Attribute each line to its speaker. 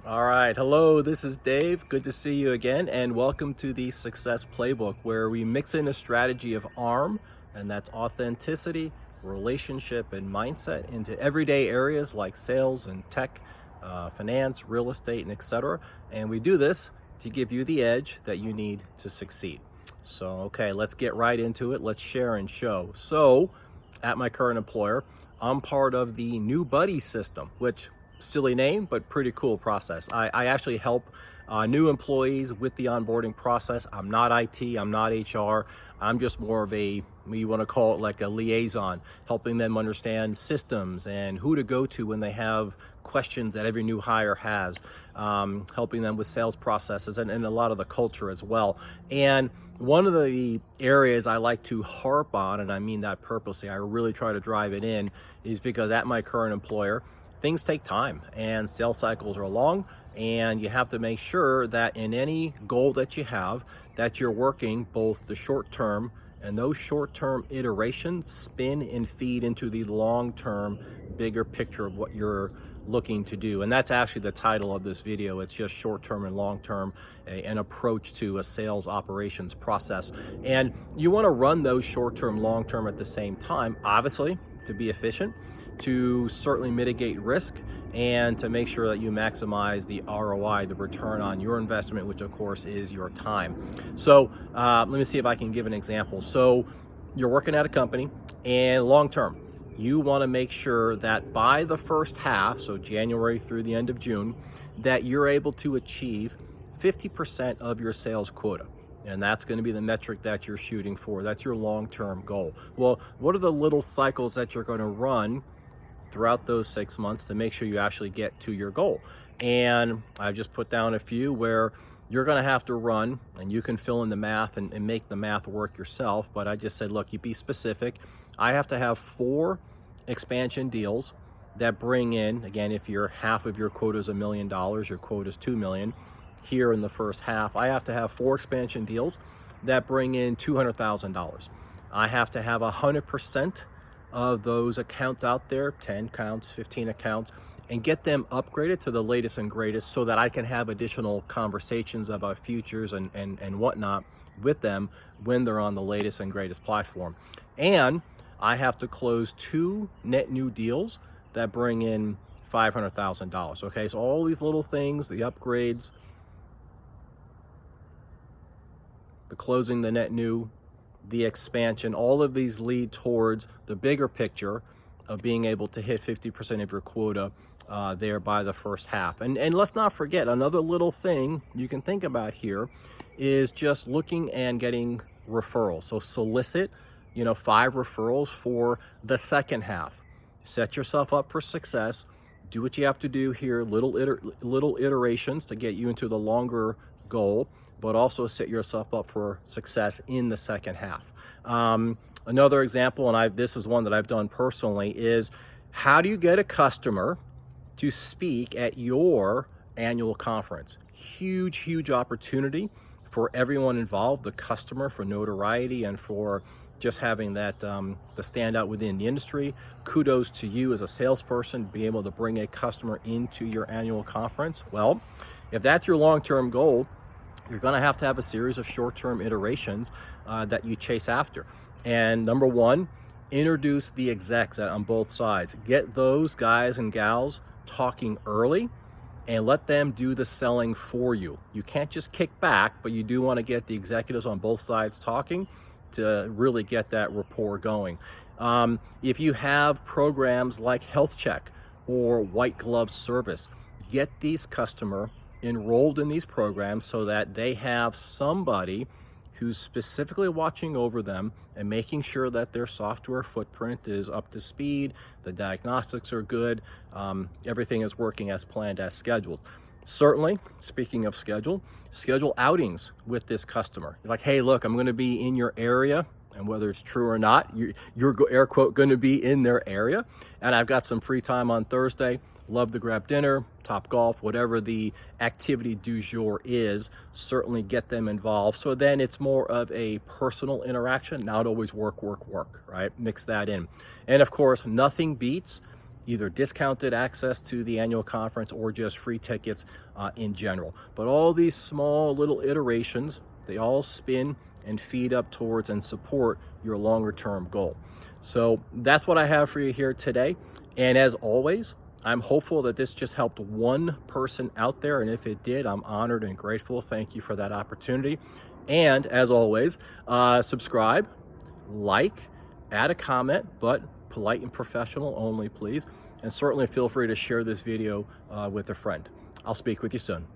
Speaker 1: All right, hello, this is Dave. Good to see you again, and welcome to the Success Playbook, where we mix in a strategy of ARM, and that's authenticity, relationship, and mindset, into everyday areas like sales and tech, finance, real estate, and etc. And we do this to give you the edge that you need to succeed. So, okay, let's get right into it. Let's share and show. So, at my current employer, I'm part of the New Buddy system, which silly name, but pretty cool process. I actually help new employees with the onboarding process. I'm not IT, I'm not HR. I'm just more of a, you want to call it like a liaison, helping them understand systems and who to go to when they have questions that every new hire has, helping them with sales processes and a lot of the culture as well. And one of the areas I like to harp on, and I mean that purposely, I really try to drive it in, is because at my current employer, things take time and sales cycles are long, and you have to make sure that in any goal that you have, that you're working both the short term, and those short term iterations spin and feed into the long term bigger picture of what you're looking to do. And that's actually the title of this video. It's just short term and long term, an approach to a sales operations process. And you want to run those short term, long term at the same time, obviously, to be efficient, to certainly mitigate risk, and to make sure that you maximize the ROI, the return on your investment, which of course is your time. So let me see if I can give an example. So you're working at a company, and long term, you want to make sure that by the first half, so January through the end of June, that you're able to achieve 50% of your sales quota. And that's going to be the metric that you're shooting for. That's your long-term goal. Well, what are the little cycles that you're going to run throughout those 6 months to make sure you actually get to your goal? And I've just put down a few where you're going to have to run, and you can fill in the math and make the math work yourself. But I just said, look, you be specific. I have to have 4 expansion deals that bring in, again, if your half of your quota is $1 million, your quota is $2 million. Here in the first half, I have to have 4 expansion deals that bring in $200,000. I have to have 100% of those accounts out there, 10 accounts, 15 accounts, and get them upgraded to the latest and greatest, so that I can have additional conversations about futures and whatnot with them when they're on the latest and greatest platform. And I have to close 2 net new deals that bring in $500,000. Okay, so all these little things, the upgrades, the closing, the net new, the expansion, all of these lead towards the bigger picture of being able to hit 50% of your quota there by the first half. And let's not forget, another little thing you can think about here is just looking and getting referrals. So solicit, 5 referrals for the second half. Set yourself up for success. Do what you have to do here, little iterations to get you into the longer goal, but also set yourself up for success in the second half. Another example, and this is one that I've done personally, is how do you get a customer to speak at your annual conference? Huge opportunity for everyone involved, the customer, for notoriety, and for just having that the standout within the industry. Kudos to you as a salesperson to be able to bring a customer into your annual conference. Well, if that's your long-term goal, you're going to have a series of short-term iterations that you chase after. And number one, introduce the execs on both sides. Get those guys and gals talking early and let them do the selling for you. You can't just kick back, but you do want to get the executives on both sides talking to really get that rapport going. If you have programs like Health Check or White Glove Service, get these customers enrolled in these programs so that they have somebody who's specifically watching over them and making sure that their software footprint is up to speed, the diagnostics are good, everything is working as planned, as scheduled. Certainly, speaking of schedule outings with this customer. Like, hey, look, I'm going to be in your area, and whether it's true or not, you're air quote going to be in their area, and I've got some free time on Thursday. Love to grab dinner, top golf, whatever the activity du jour is. Certainly get them involved. So then it's more of a personal interaction, not always work, right? Mix that in. And of course, nothing beats either discounted access to the annual conference or just free tickets in general. But all these small little iterations, they all spin and feed up towards and support your longer term goal. So that's what I have for you here today. And as always, I'm hopeful that this just helped one person out there. And if it did, I'm honored and grateful. Thank you for that opportunity. And as always, subscribe, like, add a comment, but polite and professional only, please. And certainly feel free to share this video with a friend. I'll speak with you soon.